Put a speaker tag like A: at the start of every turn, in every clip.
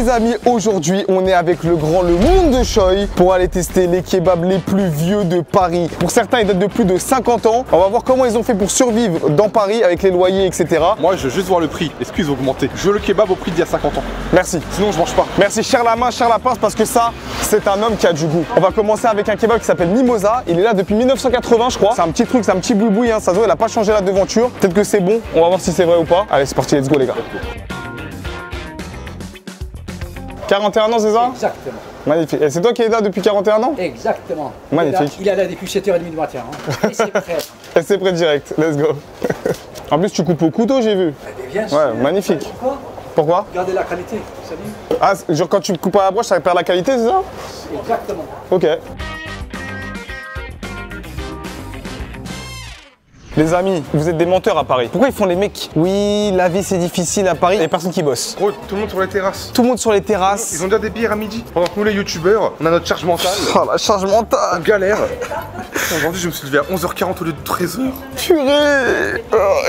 A: Les amis, aujourd'hui on est avec le monde de Choi pour aller tester les kebabs les plus vieux de Paris. Pour certains ils datent de plus de 50 ans. On va voir comment ils ont fait pour survivre dans Paris avec les loyers, etc.
B: Moi je veux juste voir le prix. Est-ce qu'ils ont augmenté? Je veux le kebab au prix d'il y a 50 ans.
A: Merci.
B: Sinon je mange pas.
A: Merci, cher la main, cher la pince, parce que ça, c'est un homme qui a du goût. On va commencer avec un kebab qui s'appelle Mimosa. Il est là depuis 1980, je crois. C'est un petit truc, c'est un petit boui-boui, hein. Ça se voit, il a pas changé la devanture. Peut-être que c'est bon. On va voir si c'est vrai ou pas. Allez, c'est parti, let's go, les gars. 41 ans, c'est ça?
C: Exactement.
A: Magnifique. Et c'est toi qui es là depuis 41 ans?
C: Exactement.
A: Magnifique.
C: Il est là depuis 7h30 du matin. Hein. Et c'est prêt.
A: Et c'est prêt direct, let's go. En plus, tu coupes au couteau, j'ai vu.
C: Bien sûr.
A: Ouais, magnifique. Pourquoi?
C: Gardez la qualité, vous savez.
A: Ah, genre quand tu coupes à la broche, ça perd la qualité, c'est ça?
C: Exactement.
A: Ok. Les amis, vous êtes des menteurs à Paris. Pourquoi ils font les mecs? Oui, la vie c'est difficile à Paris, il y a personne qui bosse.
B: Gros, tout le monde sur les terrasses.
A: Tout le monde sur les terrasses.
B: Ils ont déjà des bières à midi. Pendant que nous les youtubeurs, on a notre charge mentale.
A: Oh la charge
B: On
A: mentale.
B: galère. Aujourd'hui je me suis levé à 11h40 au lieu de 13h.
A: Purée.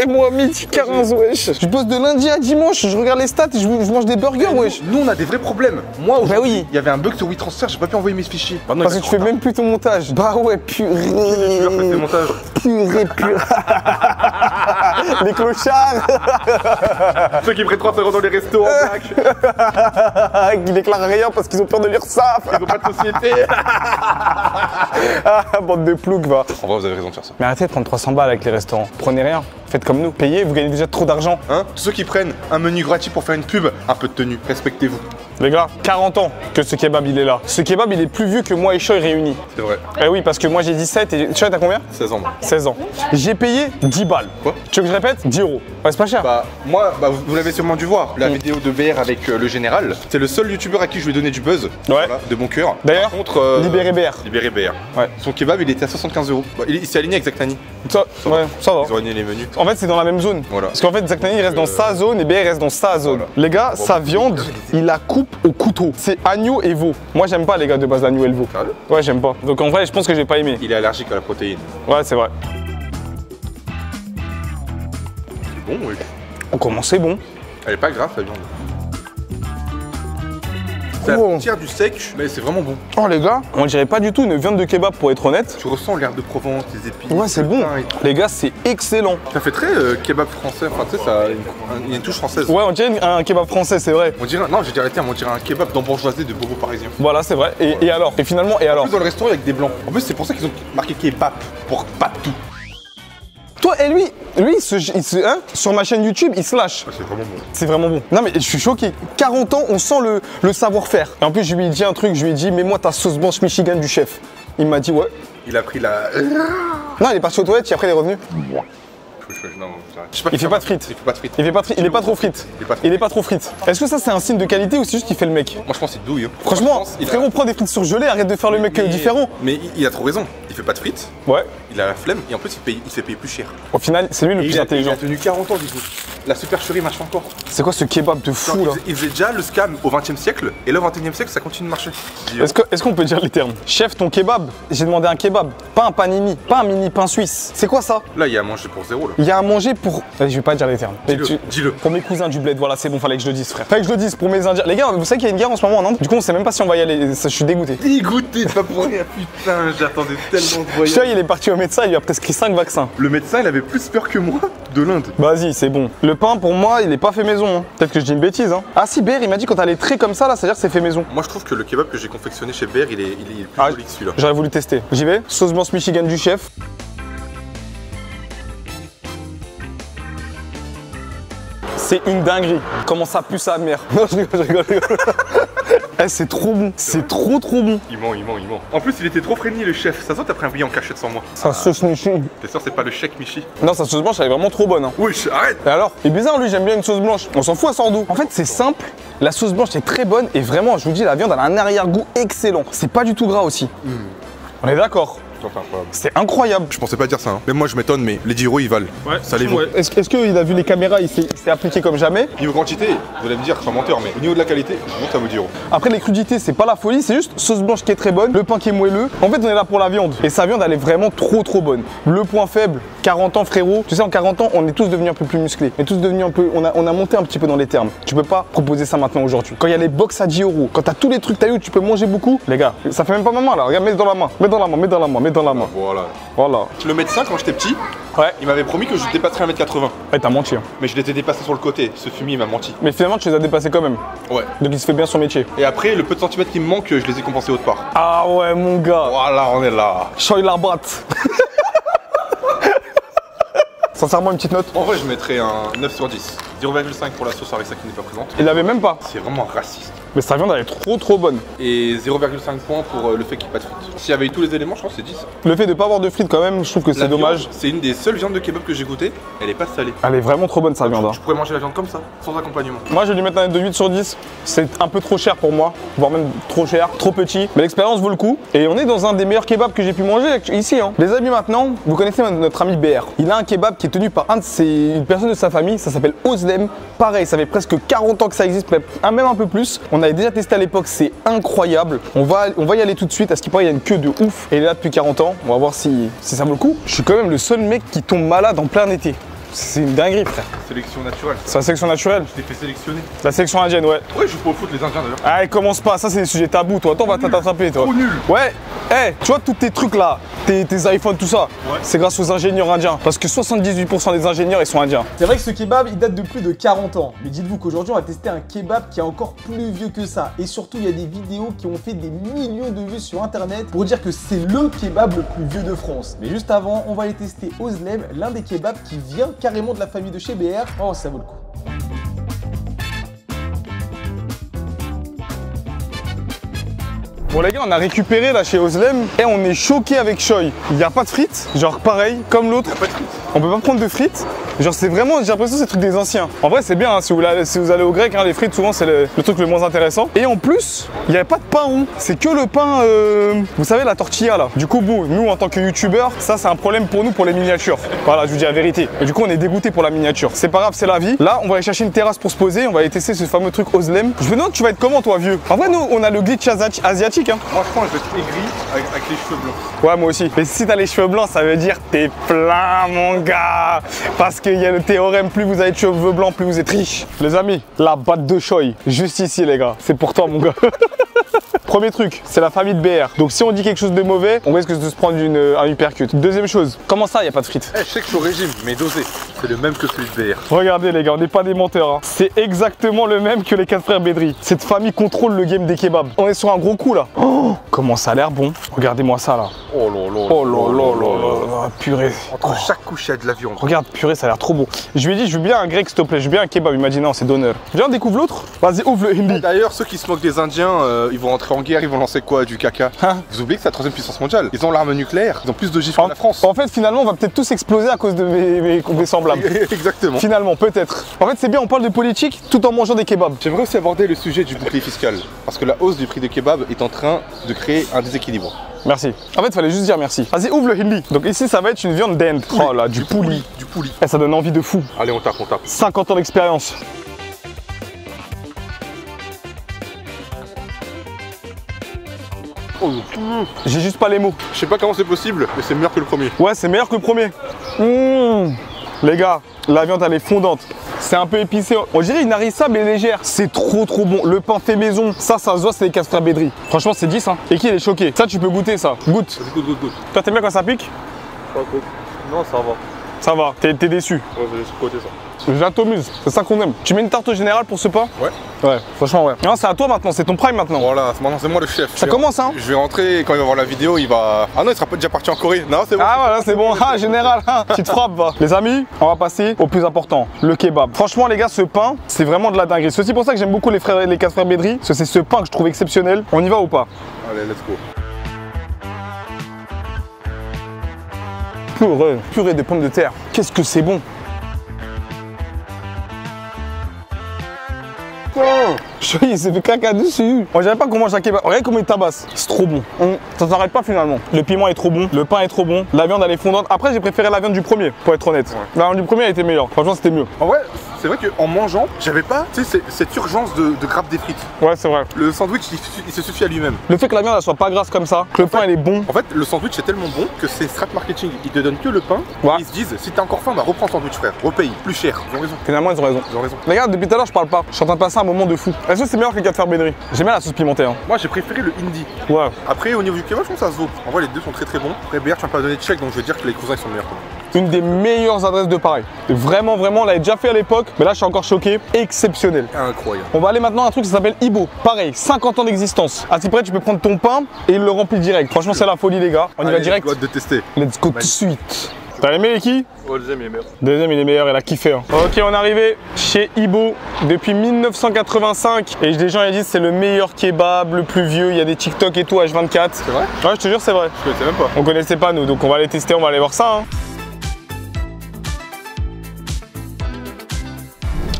A: Et moi, midi 15, wesh. Je bosse de lundi à dimanche, je regarde les stats et je mange des burgers, wesh.
B: Nous on a des vrais problèmes. Moi aujourd'hui,
A: oui.
B: il y a un bug sur WeTransfer, j'ai pas pu envoyer mes fichiers. Bah non,
A: Parce que tu fais même plus ton montage. Bah ouais, purée.
B: youtubeurs font des montages.
A: Purée. Les clochards.
B: Ceux qui prennent 30 € dans les restos en black.
A: Qui déclarent rien parce qu'ils ont peur de l'URSSAF.
B: Ils ont pas de société.
A: Ah, bande de ploucs, va.
B: En vrai vous avez raison de faire ça.
A: Mais arrêtez de prendre 300 balles avec les restaurants. Prenez rien. Faites comme nous. Payez, vous gagnez déjà trop d'argent.
B: Hein? Tous ceux qui prennent un menu gratuit pour faire une pub, un peu de tenue, respectez-vous.
A: Les gars, 40 ans que ce kebab il est là. Ce kebab il est plus vieux que moi et Choi réunis.
B: C'est vrai.
A: Eh oui, parce que moi j'ai 17 et Choi t'as combien?
B: 16 ans.
A: 16 ans. J'ai payé 10 balles.
B: Quoi?
A: Tu veux que je répète? 10 euros. Ouais, c'est pas cher.
B: Bah moi, vous l'avez sûrement dû voir, la vidéo de BR avec le général. C'est le seul youtubeur à qui je lui ai donné du buzz. Voilà, de bon cœur.
A: D'ailleurs,
B: Par contre,
A: libéré BR.
B: Libéré BR.
A: Ouais.
B: Son kebab il était à 75 €. Bah, il s'est aligné avec Zach Nani.
A: Ça, ouais, ça va.
B: Ils ont aligné les menus.
A: En fait, c'est dans la même zone.
B: Voilà.
A: Parce qu'en fait, Zach Nani, il reste dans sa zone et BR reste dans sa zone.
B: Voilà.
A: Les gars, sa viande, il la coupe au couteau. C'est agneau et veau. Moi, j'aime pas les gars de base l'agneau et le veau.
B: Sérieux?
A: Ouais, j'aime pas. Donc en vrai, je pense que j'ai pas aimé.
B: Il est allergique à la protéine.
A: Ouais, c'est vrai.
B: C'est bon, oui.
A: On commence, c'est bon.
B: Elle est pas grasse la viande. C'est la
A: Oh.
B: frontière du sec, mais c'est vraiment bon.
A: Oh les gars, on dirait pas du tout une viande de kebab pour être honnête.
B: Tu ressens l'herbe de Provence, les épices.
A: Ouais, c'est
B: le
A: bon.
B: pain et tout.
A: Les gars, c'est excellent.
B: Ça fait très kebab français. Enfin, tu sais, ça a une touche française.
A: Ouais, on dirait un kebab français, c'est vrai.
B: On dirait, non, j'ai dit arrêter, on dirait un kebab d'embourgeoisé de bobos parisiens.
A: Voilà, c'est vrai. Et alors? Et finalement, et
B: En
A: alors?
B: plus, dans le restaurant, il y a que des blancs. En plus, c'est pour ça qu'ils ont marqué kebab pour pas tout.
A: Toi et lui, hein, sur ma chaîne YouTube, il se lâche.
B: C'est vraiment bon.
A: C'est vraiment bon. Non mais je suis choqué. 40 ans, on sent le savoir-faire. Et en plus, je lui ai dit un truc, je lui ai dit, mets-moi ta sauce blanche Michigan du chef. Il m'a dit ouais.
B: Il a pris la.
A: Non, il est parti aux toilettes, et après il est revenu.
B: Non,
A: Il fait pas de frites.
B: Il fait pas de frites.
A: Il fait pas de frites. Il est pas trop frites. Il est pas trop frites. Est-ce que ça c'est un signe de qualité ou c'est juste qu'il fait le mec?
B: Moi, je pense qu'il douille. Hein.
A: Franchement,
B: Moi, je pense,
A: frérot, prends des frites surgelées, arrête de faire le mec différent.
B: Mais il a trop raison. Il fait pas de frites.
A: Ouais.
B: Il a la flemme et en plus, il se fait payer plus cher.
A: Au final, c'est lui le
B: Et
A: plus
B: il
A: intelligent.
B: a tenu 40 ans du coup. La supercherie marche encore.
A: C'est quoi ce kebab de fou là?
B: Il faisait déjà le scam au 20e siècle et là au 21e siècle ça continue de marcher.
A: Est-ce qu'on peut dire les termes? Chef, ton kebab, j'ai demandé un kebab, pas un panini, pas un mini pain suisse. C'est quoi ça?
B: Là il y a à manger pour 0 là.
A: Il y a à manger pour... Vas-y, je vais pas dire les termes.
B: Dis-le.
A: Pour mes cousins du bled, voilà, c'est bon, fallait que je le dise, frère. Fallait que je le dise pour mes Indiens. Les gars, vous savez qu'il y a une guerre en ce moment en Inde? Du coup, on sait même pas si on va y aller. Je suis dégoûté.
B: Dégoûté, pas pour rien, putain, j'attendais tellement de voyager.
A: Choi, il est parti au médecin, il lui a prescrit 5 vaccins.
B: Le médecin il avait plus peur que moi de l'Inde.
A: Vas-y, c'est bon. Le pain, pour moi, il est pas fait maison. Hein. Peut-être que je dis une bêtise. Hein. Ah si, BR, il m'a dit quand t'as les traits comme ça, là, c'est-à-dire que c'est fait maison.
B: Moi je trouve que le kebab que j'ai confectionné chez BR il est plus joli que celui-là.
A: J'aurais voulu tester. J'y vais. Sauce blanche Michigan du chef. C'est une dinguerie. Comment ça pue sa mère. Non, je rigole. Eh, c'est trop bon. C'est trop bon.
B: Il ment. En plus il était trop fréni le chef. Ça se voit t'as pris un billet en cachette sans moi.
A: Sa sauce Michi.
B: T'es sûr c'est pas le chèque Michi?
A: Non, sa sauce blanche, elle est vraiment trop bonne. Hein.
B: Oui, arrête.
A: Et alors? Et bizarre, lui, j'aime bien une sauce blanche. On s'en fout, elle sort d'où? En fait, c'est simple. La sauce blanche est très bonne et vraiment, je vous dis, la viande, elle a un arrière-goût excellent. C'est pas du tout gras aussi. On est d'accord?
B: c'est incroyable.
A: C'est incroyable.
B: Je pensais pas dire ça, hein. Même moi je m'étonne, mais les 10 euros ils valent. Ouais, ça les vaut.
A: Ouais. Est-ce qu'il a vu les caméras, il s'est appliqué comme jamais?
B: Niveau quantité, vous allez me dire que je suis un menteur, mais au niveau de la qualité, je monte à vos 10 euros.
A: Après les crudités, c'est pas la folie, c'est juste sauce blanche qui est très bonne, le pain qui est moelleux. En fait, on est là pour la viande. Et sa viande, elle est vraiment trop bonne. Le point faible, 40 ans frérot. Tu sais, en 40 ans, on est tous devenus un peu plus musclés. On est tous devenus un peu. On a monté un petit peu dans les termes. Tu peux pas proposer ça maintenant aujourd'hui. Quand il y a les box à 10 euros, quand t'as tous les trucs, t'as eu, tu peux manger beaucoup. Les gars, ça fait même pas ma main là. Regarde, mets dans la main. Mets dans la main, mets dans la main, mets dans la main. Voilà.
B: Le médecin, quand j'étais petit,
A: ouais,
B: il m'avait promis que je dépasserais 1m80.
A: Ouais, t'as menti. Hein.
B: Mais je l'étais dépassé sur le côté. Ce fumier il m'a menti.
A: Mais finalement, tu les as dépassés quand même.
B: Ouais.
A: Donc il se fait bien son métier.
B: Et après, le peu de centimètres qui me manque, je les ai compensés autre part.
A: Ah ouais, mon gars.
B: Voilà, on est là.
A: Choy la batte. Sincèrement, une petite note.
B: En vrai, je mettrais un 9 sur 10. 0,5 pour la sauce harissa qui n'est pas présente.
A: Il l'avait même pas.
B: C'est vraiment raciste.
A: Mais sa viande, elle est trop bonne.
B: Et 0,5 points pour le fait qu'il n'y ait pas de frites. S'il y avait eu tous les éléments, je pense que c'est 10.
A: Le fait de pas avoir de frites quand même, je trouve que c'est dommage.
B: C'est une des seules viandes de kebab que j'ai goûté. Elle est pas salée.
A: Elle est vraiment trop bonne sa viande. Hein.
B: Je pourrais manger la viande comme ça, sans accompagnement.
A: Moi, je vais lui mettre un note de 8 sur 10. C'est un peu trop cher pour moi, voire même trop cher, trop petit. Mais l'expérience vaut le coup. Et on est dans un des meilleurs kebabs que j'ai pu manger ici. Hein. Les amis, maintenant, vous connaissez notre ami BR. Il a un kebab qui est tenu par une personne de sa famille. Ça s'appelle Ozlem. Pareil, ça fait presque 40 ans que ça existe, même un peu plus. On avait déjà testé à l'époque. C'est incroyable. On va y aller tout de suite. À ce qu'il paraît, il y a une queue de ouf. Et il est là depuis 40 ans. On va voir si ça vaut le coup. Je suis quand même le seul mec qui tombe malade en plein été. C'est une dinguerie, frère.
B: Sélection naturelle.
A: C'est la sélection naturelle.
B: Je t'ai fait sélectionner.
A: La sélection indienne, ouais.
B: Ouais, je joue pas au foot, les Indiens d'ailleurs.
A: Ah, commence pas, ça c'est des sujets tabous, toi. Attends, on va t'attraper, toi.
B: Trop nul.
A: Ouais, tu vois, tous tes trucs là, tes iPhones, tout ça, ouais, c'est grâce aux ingénieurs indiens. Parce que 78% des ingénieurs, ils sont indiens. C'est vrai que ce kebab, il date de plus de 40 ans. Mais dites-vous qu'aujourd'hui, on va tester un kebab qui est encore plus vieux que ça. Et surtout, il y a des vidéos qui ont fait des millions de vues sur Internet pour dire que c'est le kebab le plus vieux de France. Mais juste avant, on va aller tester Ozlem, l'un des kebabs qui vient carrément de la famille de chez BR. Oh, ça vaut le coup. Bon les gars, on a récupéré là chez Ozlem et on est choqué avec Choy. Il n'y a pas de frites, genre pareil, comme l'autre. On peut pas prendre de frites. Genre c'est vraiment, j'ai l'impression que c'est le truc des anciens. En vrai c'est bien, hein, si vous allez au grec, hein, les frites souvent c'est le truc le moins intéressant. Et en plus, il n'y avait pas de pain rond. C'est que le pain, vous savez la tortilla là. Du coup, bon, nous en tant que youtubeurs, ça c'est un problème pour nous pour les miniatures. Voilà, je vous dis la vérité. Et du coup on est dégoûté pour la miniature. C'est pas grave, c'est la vie. Là, on va aller chercher une terrasse pour se poser. On va aller tester ce fameux truc Ozlem. Je me demande, tu vas être comment toi vieux? En vrai, nous on a le glitch asiatique. Hein.
B: Franchement, je vais être aigri avec les cheveux blancs.
A: Ouais, moi aussi. Mais si t'as les cheveux blancs, ça veut dire t'es plein, mon gars. Parce qu'il y a le théorème, plus vous avez de cheveux blancs, plus vous êtes riche. Les amis, la batte de Choy, juste ici, les gars. C'est pour toi, mon gars. Premier truc, c'est la famille de BR. Donc si on dit quelque chose de mauvais, on risque de se prendre un uppercut. Deuxième chose, comment ça, il n'y a pas de frites?
B: Je sais que je suis au régime, mais dosé. C'est le même que celui de BR.
A: Regardez les gars, on n'est pas des menteurs. Hein. C'est exactement le même que les 4 frères Bédri. Cette famille contrôle le game des kebabs. On est sur un gros coup là. Oh, comment ça a l'air bon. Regardez-moi ça là.
B: Oh là là.
A: Oh là là là. Purée.
B: Entre chaque couche, il y a de la viande.
A: Regarde, purée, ça a l'air trop bon. Je lui ai dit, je veux bien un grec s'il te plaît, je veux bien un kebab. Il m'a dit non, c'est d'honneur. Viens, on découvre l'autre. Vas-y, ouvre le hindi.
B: D'ailleurs, ceux qui se moquent des Indiens, ils vont rentrer en guerre, ils vont lancer quoi? Du caca. Hein? Vous oubliez que c'est la 3e puissance mondiale. Ils ont l'arme nucléaire, ils ont plus de gifs que la France.
A: En fait, finalement, on va peut-être tous exploser à cause de mes semblables.
B: Exactement.
A: Finalement, peut-être. En fait, c'est bien, on parle de politique tout en mangeant des kebabs.
B: J'aimerais aussi aborder le sujet du bouclier fiscal. Parce que la hausse du prix des kebabs est en train de créer un déséquilibre.
A: Merci. En fait, il fallait juste dire merci. Vas-y, ouvre le hindi. Donc ici, ça va être une viande d'Inde. Oh là, du poulet.
B: Du poulet.
A: Et ça donne envie de fou.
B: Allez, on tape, on tape.
A: 50 ans d'expérience.
B: Oh.
A: J'ai juste pas les mots.
B: Je sais pas comment c'est possible, mais c'est meilleur que le premier.
A: Ouais, c'est meilleur que le premier. Les gars, la viande elle est fondante. C'est un peu épicé. On dirait une harissa mais légère. C'est trop bon. Le pain fait maison. Ça se voit, c'est les 4 frères Bédri. Franchement, c'est 10. Hein. Et qui il est choqué. Ça, tu peux goûter ça. Goûte.
B: Goûte.
A: Toi, t'aimes bien quand ça pique?
B: Non, ça va.
A: Ça va. T'es déçu.
B: Ouais, je vais laisser côté ça.
A: J'atomise, c'est ça qu'on aime. Tu mets une tarte au général pour ce pain?
B: Ouais.
A: Ouais, franchement, ouais. Non, c'est à toi maintenant, c'est ton prime maintenant.
B: Voilà, maintenant c'est moi le chef.
A: Ça commence, hein?
B: Je vais rentrer, quand il va voir la vidéo, il va. Ah non, il sera pas déjà parti en Corée. Non, c'est bon.
A: Ah voilà, c'est bon. Ah, général, hein. Tu te frappes, va. Les amis, on va passer au plus important, le kebab. Franchement, les gars, ce pain, c'est vraiment de la dinguerie. C'est aussi pour ça que j'aime beaucoup les 4 frères Bédri, parce que c'est ce pain que je trouve exceptionnel. On y va ou pas?
B: Allez, let's go.
A: Purée de pommes de terre. Qu'est-ce que c'est bon. Choy, il s'est fait caca dessus. On dirait pas qu'on mange un kebab. Regarde comment il tabasse. C'est trop bon. Ça s'arrête pas finalement. Le piment est trop bon. Le pain est trop bon. La viande, elle est fondante. Après, j'ai préféré la viande du premier, pour être honnête.
B: Ouais.
A: La viande du premier, elle était meilleure. Franchement, c'était mieux.
B: En vrai, c'est vrai qu'en mangeant, j'avais pas cette urgence de grave des frites.
A: Ouais, c'est vrai.
B: Le sandwich, il se suffit à lui-même.
A: Le fait que la viande, elle soit pas grasse comme ça, que le pain, il est bon.
B: En fait, le sandwich est tellement bon que c'est strat marketing. Ils te donnent que le pain.
A: Ouais.
B: Et ils se disent, si t'as encore faim, bah reprends le sandwich, frère. Repaye, plus cher. Ils ont raison.
A: Finalement, ils ont raison.
B: Ils ont raison.
A: Regarde, depuis tout à l'heure, je parle pas. Je suis en train de passer un moment de fou. Est-ce que c'est meilleur que les 4 Ferbénerie? J'aime bien la sauce pimentée. Hein.
B: Moi, j'ai préféré le indie.
A: Ouais.
B: Après, au niveau du kebab, je pense que ça se vaut. En vrai, les deux sont très très bons. Après, BR, tu m'as pas donné de chèque, donc je vais dire que les cousins ils sont meilleurs.
A: Une des meilleures adresses de Paris. Vraiment, vraiment, on l'avait déjà fait à l'époque, mais là, je suis encore choqué. Exceptionnel.
B: Incroyable.
A: On va aller maintenant à un truc qui s'appelle Ibo. Pareil, 50 ans d'existence. À ce près, tu peux prendre ton pain et il le remplit direct. Franchement, c'est la folie, les gars. On y va direct.
B: J'ai hâte de tester.
A: Let's go tout de suite. T'as aimé les qui?
B: Oh, le deuxième il est meilleur.
A: Deuxième, il est meilleur, il a kiffé. Hein. Ok, on est arrivé chez Ibo depuis 1985. Et des gens ils disent c'est le meilleur kebab, le plus vieux. Il y a des TikTok et tout, H24.
B: C'est vrai?
A: Ouais, je te jure, c'est vrai.
B: Je connaissais même pas.
A: On connaissait pas nous, donc on va aller tester, on va aller voir ça. Hein.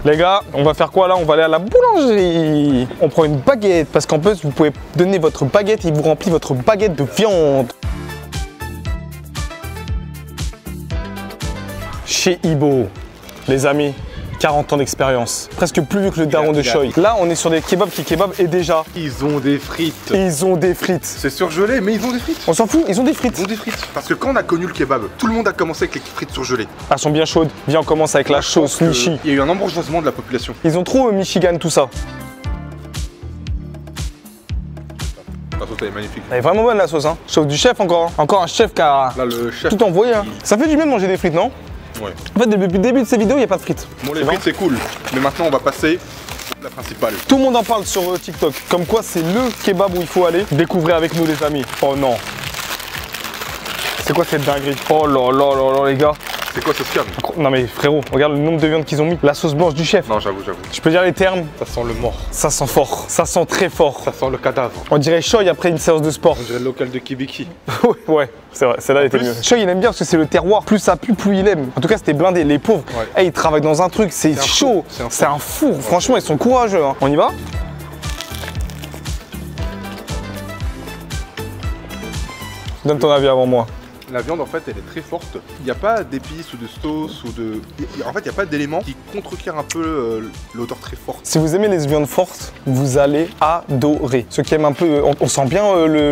A: Les gars, on va faire quoi là? On va aller à la boulangerie. On prend une baguette parce qu'en plus vous pouvez donner votre baguette et il vous remplit votre baguette de viande. Chez Ibo, les amis, 40 ans d'expérience. Presque plus vieux que le daron de Choy. Là, on est sur des kebabs qui kebab et déjà.
B: Ils ont des frites.
A: Ils ont des frites.
B: C'est surgelé, mais ils ont des frites.
A: On s'en fout, ils ont des frites.
B: Ils ont des frites. Parce que quand on a connu le kebab, tout le monde a commencé avec les frites surgelées.
A: Elles sont bien chaudes. Viens, on commence avec la sauce Michi.
B: Il y a eu un embourgeoisement de la population.
A: Ils ont trop Michigan, tout ça.
B: La sauce elle est magnifique.
A: Elle est vraiment bonne la sauce, hein. Sauf du chef encore. Hein. Encore un chef qui a
B: Là, le chef.
A: tout envoyé. Hein. Ça fait du bien de manger des frites, non?
B: Ouais.
A: En fait, depuis le début de ces vidéos, il n'y a pas de frites.
B: Bon, les frites c'est cool. Mais maintenant, on va passer au plat principal.
A: Tout le monde en parle sur TikTok. Comme quoi, c'est le kebab où il faut aller. Découvrez avec nous, les amis. Oh non. C'est quoi cette dinguerie? Oh là là là là, les gars.
B: C'est quoi ce scam?
A: Non mais frérot, regarde le nombre de viandes qu'ils ont mis. La sauce blanche du chef.
B: Non, j'avoue.
A: Je peux dire les termes?
B: Ça sent le mort.
A: Ça sent fort. Ça sent très fort.
B: Ça sent le cadavre.
A: On dirait Choy après une séance de sport.
B: On dirait le local de Kibiki.
A: Ouais, c'est vrai, celle-là était mieux. Choy il aime bien parce que c'est le terroir. Plus ça pue, plus il aime. En tout cas, c'était blindé. Les pauvres,
B: Ouais.
A: hey, ils travaillent dans un truc, c'est chaud. C'est un four. Franchement, ils sont courageux. Hein. On y va? Donne ton avis avant moi.
B: La viande en fait elle est très forte. Il n'y a pas d'épices ou de sauce ou de. En fait il n'y a pas d'éléments qui contrecarrent un peu l'odeur très forte.
A: Si vous aimez les viandes fortes, vous allez adorer. Ceux qui aiment un peu, on sent bien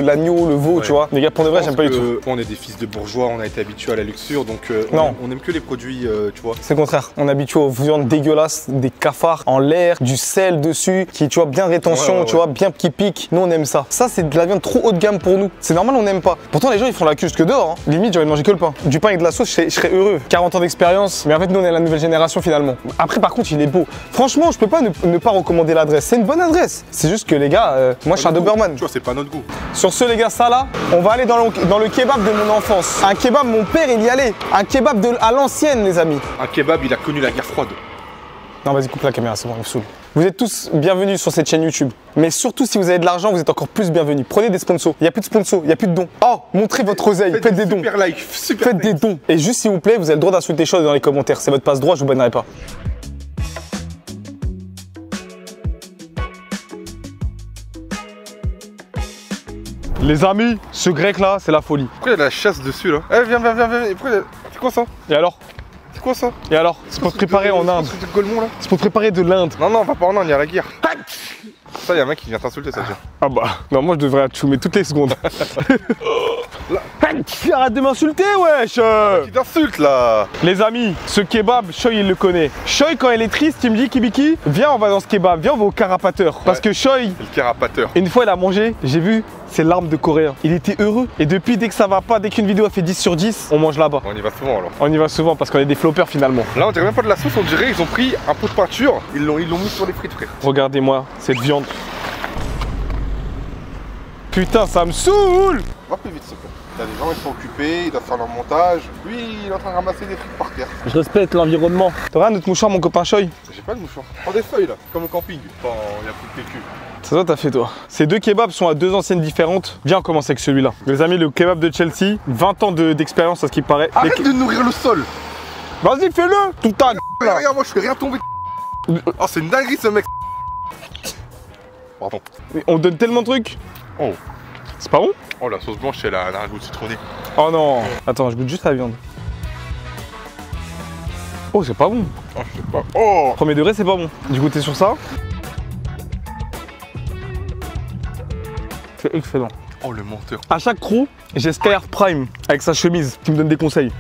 A: l'agneau, le veau,
B: Ouais.
A: tu vois. Les gars, pour de vrai, j'aime pas du tout.
B: On est des fils de bourgeois, on a été habitués à la luxure, donc
A: Non.
B: on aime que les produits, tu vois.
A: C'est le contraire. On est habitué aux viandes dégueulasses, des cafards en l'air, du sel dessus, qui, tu vois, bien rétention,
B: Ouais.
A: tu vois, bien qui pique. Nous, on aime ça. Ça, c'est de la viande trop haut de gamme pour nous. C'est normal, on n'aime pas. Pourtant, les gens, ils font la queue jusque dehors. Hein. Limite, j'ai envie de manger que le pain. Du pain et de la sauce, je serais heureux. 40 ans d'expérience, mais en fait, nous, on est la nouvelle génération finalement. Après, par contre, il est beau. Franchement, je peux pas ne pas recommander l'adresse. C'est une bonne adresse. C'est juste que les gars, moi, je suis un Doberman.
B: Tu vois, c'est pas notre goût.
A: Sur ce, les gars, ça là, on va aller dans le kebab de mon enfance. Un kebab, mon père, il y allait. Un kebab à l'ancienne, les amis.
B: Un kebab, il a connu la guerre froide.
A: Non, vas-y, coupe la caméra, c'est bon, il me saoule. Vous êtes tous bienvenus sur cette chaîne YouTube. Mais surtout, si vous avez de l'argent, vous êtes encore plus bienvenus. Prenez des sponsors. Il n'y a plus de sponsors, il n'y a plus de dons. Oh, montrez votre oseille, faites des dons.
B: Super like, super
A: Faites des dons. Et juste, s'il vous plaît, vous avez le droit d'insulter choses dans les commentaires. C'est votre passe droit, je vous bannerai pas. Les amis, ce grec là, c'est la folie.
B: Pourquoi il y a de la chasse dessus là? Eh, viens. Et pourquoi c'est quoi ça?
A: Et alors?
B: C'est quoi ça?
A: Et alors? C'est pour te préparer en Inde.
B: C'est Golemont là?
A: C'est pour te préparer de l'Inde.
B: Non, on va pas en Inde, il y a la guerre. Ça, il y a un mec qui vient t'insulter, ça tient.
A: Ah bah, non, moi je devrais te fumer toutes les secondes. Arrête de m'insulter, wesh!
B: Qui t'insulte là?
A: Les amis, ce kebab, Choy il le connaît. Choy, quand elle est triste, il me dit Kibiki, viens, on va dans ce kebab, viens, on va au carapateur. Parce que Choy,
B: C'est le carapateur.
A: une fois il a mangé, j'ai vu ses larmes de coréen. Il était heureux. Et depuis, dès que ça va pas, dès qu'une vidéo a fait 10 sur 10, on mange là-bas.
B: On y va souvent alors.
A: On y va souvent parce qu'on est des floppers finalement.
B: Là, on dirait même pas de la sauce, on dirait ils ont pris un pot de peinture, ils l'ont mis sur les frites, frère.
A: Regardez-moi cette viande. Putain, ça me saoule!
B: Va plus vite, s'il te plaît. Il y a des gens, ils sont occupés, ils doivent faire leur montage. Lui, il est en train de ramasser des frites par terre.
A: Je respecte l'environnement. T'auras un autre mouchoir, mon copain Choy?
B: J'ai pas de mouchoir. Prends des feuilles là, comme au camping. Enfin, il y a plus de PQ.
A: C'est ça, t'as fait toi. Ces deux kebabs sont à deux anciennes différentes. Viens, on commence avec celui-là. Les amis, le kebab de Chelsea, 20 ans d'expérience à ce qui paraît.
B: Arrête de nourrir le sol.
A: Vas-y, fais-le! Tout ta
B: Regarde, moi je fais rien tomber. Oh, c'est une dinguerie ce mec. Pardon.
A: Mais on donne tellement de trucs.
B: Oh.
A: C'est pas bon?
B: Oh, la sauce blanche, elle a un goût citronné.
A: Oh non. Attends, je goûte juste la viande. Oh, c'est pas bon.
B: Oh, je sais pas. Oh.
A: Premier degré, c'est pas bon. Du coup, t'es sur ça? C'est excellent.
B: Oh, le menteur.
A: À chaque crew, j'ai Skyhard Prime avec sa chemise qui me donne des conseils.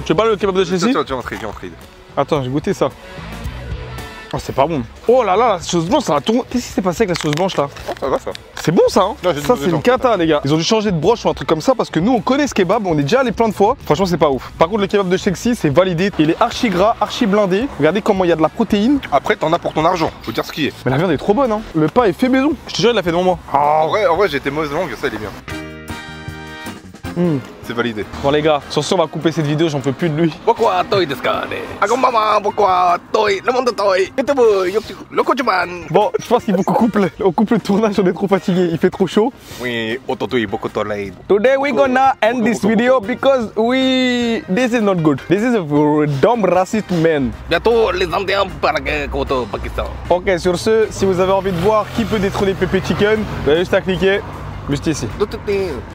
A: Tu veux pas le kebab de Chelsea?
B: Tiens, viens, Fred.
A: Attends, j'ai goûté ça. Oh, c'est pas bon. Oh là là, la sauce blanche, ça va tourner. Qu'est-ce qui s'est passé avec la sauce blanche là?
B: Oh, ça va ça.
A: C'est bon ça, hein?
B: Non, j'ai
A: ça,
B: dit
A: c'est une cata, les gars. Ils ont dû changer de broche ou un truc comme ça parce que nous, on connaît ce kebab, on est déjà allé plein de fois. Franchement, c'est pas ouf. Par contre, le kebab de Chelsea, c'est validé. Il est archi gras, archi blindé. Regardez comment il y a de la protéine.
B: Après, t'en as pour ton argent, faut dire ce qui est.
A: Mais la viande est trop bonne, hein. Le pain est fait maison. Je te jure, il l'a fait devant moi.
B: En vrai, j'ai été mauvaise langue, ça, il est bien. C'est validé.
A: Bon, les gars, sur ce, on va couper cette vidéo, j'en peux plus de lui.
B: Pourquoi toi desu ka ne? Agomama, pourquoi toi? Le monde toi. Le coachman.
A: Bon, je pense qu'il faut qu'on coupe le tournage, on est trop fatigué, il fait trop chaud.
B: Oui, ototoi, beaucoup trop late.
A: Today we're gonna end this video because this is not good. This is a dumb racist man.
B: Bientôt les Indiens parlent contre Pakistan.
A: Ok, sur ce, si vous avez envie de voir qui peut détrôner Pépé Chicken, vous avez juste à cliquer juste ici.